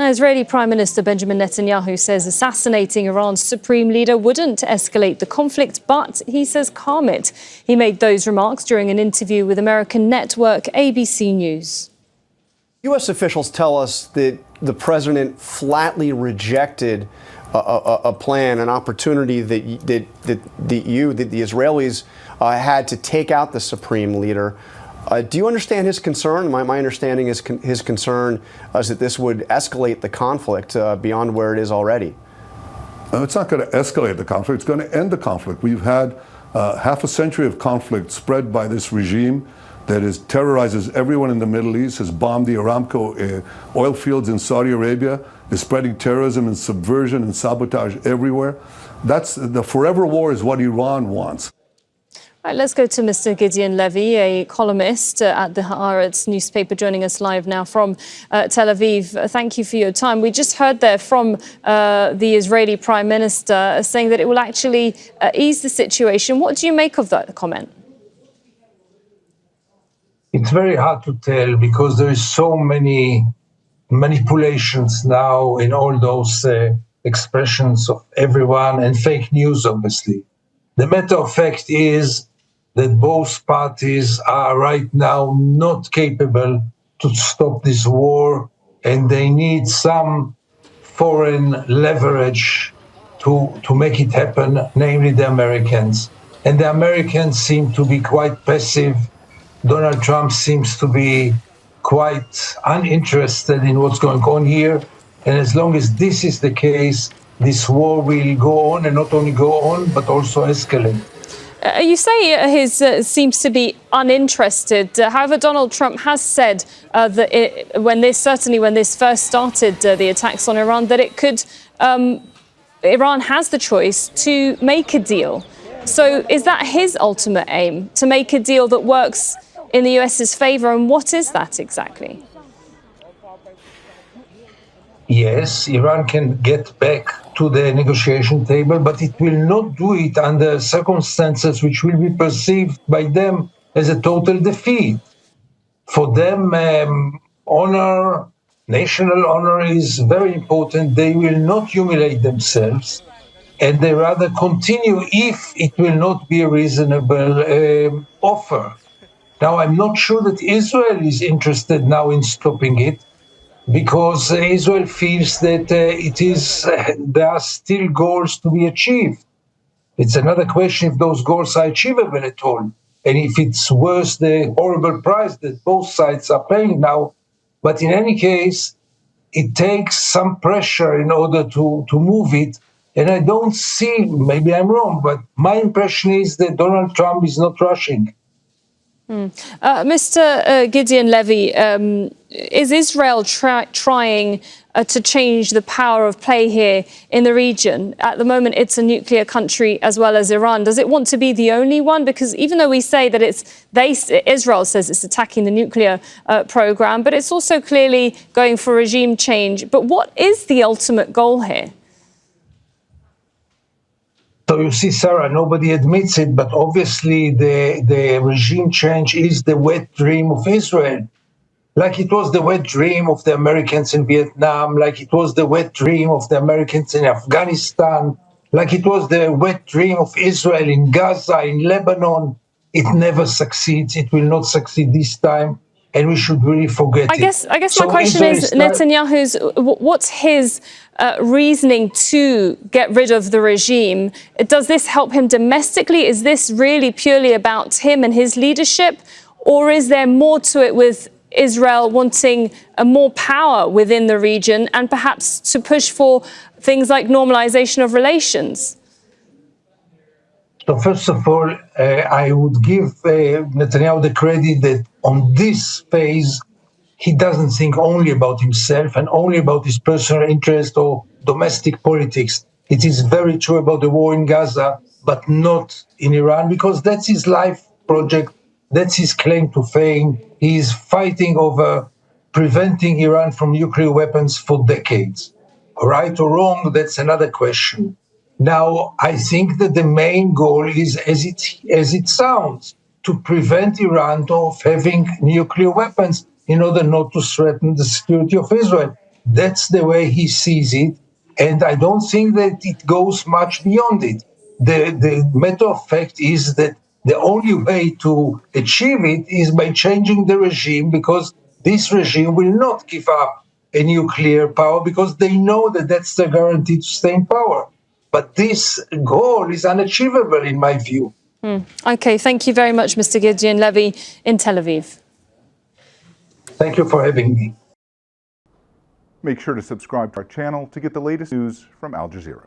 Israeli Prime Minister Benjamin Netanyahu says assassinating Iran's supreme leader wouldn't escalate the conflict, but he says calm it. He made those remarks during an interview with American network ABC News. U.S. officials tell us that the president flatly rejected a plan, an opportunity that the Israelis had to take out the supreme leader. Do you understand his concern? My understanding is his concern is that this would escalate the conflict beyond where it is already. It's not going to escalate the conflict. It's going to end the conflict. We've had half a century of conflict spread by this regime that terrorizes everyone in the Middle East, has bombed the Aramco oil fields in Saudi Arabia, is spreading terrorism and subversion and sabotage everywhere. That's the forever war is what Iran wants. Right, let's go to Mr. Gideon Levy, a columnist at the Haaretz Newspaper, joining us live now from Tel Aviv. Thank you for your time. We just heard there from the Israeli Prime Minister saying that it will actually ease the situation. What do you make of that comment? It's very hard to tell because there is so many manipulations now in all those expressions of everyone and fake news, obviously. The matter of fact is that both parties are right now not capable to stop this war, and they need some foreign leverage to make it happen, namely the Americans. And the Americans seem to be quite passive. Donald Trump seems to be quite uninterested in what's going on here. And as long as this is the case, this war will go on, and not only go on, but also escalate. You say he seems to be uninterested. However, Donald Trump has said that when this first started, the attacks on Iran, that Iran has the choice to make a deal. So is that his ultimate aim, to make a deal that works in the US's favor? And what is that exactly? Yes, Iran can get back to the negotiation table, but it will not do it under circumstances which will be perceived by them as a total defeat. For them, honor, national honor is very important. They will not humiliate themselves, and they rather continue if it will not be a reasonable offer. Now, I'm not sure that Israel is interested now in stopping it, because Israel feels that there are still goals to be achieved. It's another question if those goals are achievable at all, and if it's worth the horrible price that both sides are paying now. But in any case, it takes some pressure in order to move it. And I don't see, maybe I'm wrong, but my impression is that Donald Trump is not rushing. Mr. Gideon Levy, is Israel trying to change the power of play here in the region? At the moment, it's a nuclear country as well as Iran. Does it want to be the only one? Because even though we say that Israel says it's attacking the nuclear program, but it's also clearly going for regime change. But what is the ultimate goal here? So you see, Sarah, nobody admits it, but obviously the regime change is the wet dream of Israel. Like it was the wet dream of the Americans in Vietnam, like it was the wet dream of the Americans in Afghanistan, like it was the wet dream of Israel in Gaza, in Lebanon. It never succeeds. It will not succeed this time, and we should really forget it. I guess my question is, Netanyahu's, what's his reasoning to get rid of the regime? Does this help him domestically? Is this really purely about him and his leadership? Or is there more to it with Israel wanting more power within the region and perhaps to push for things like normalization of relations? So first of all, I would give Netanyahu the credit that on this phase, he doesn't think only about himself and only about his personal interest or domestic politics. It is very true about the war in Gaza, but not in Iran, because that's his life project. That's his claim to fame. He is fighting over preventing Iran from nuclear weapons for decades. Right or wrong, that's another question. Now, I think that the main goal is, as it sounds, to prevent Iran of having nuclear weapons in order not to threaten the security of Israel. That's the way he sees it. And I don't think that it goes much beyond it. The matter of fact is that the only way to achieve it is by changing the regime, because this regime will not give up a nuclear power because they know that that's the guarantee to stay in power. But this goal is unachievable, in my view. OK, thank you very much, Mr. Gideon Levy in Tel Aviv. Thank you for having me. Make sure to subscribe to our channel to get the latest news from Al Jazeera.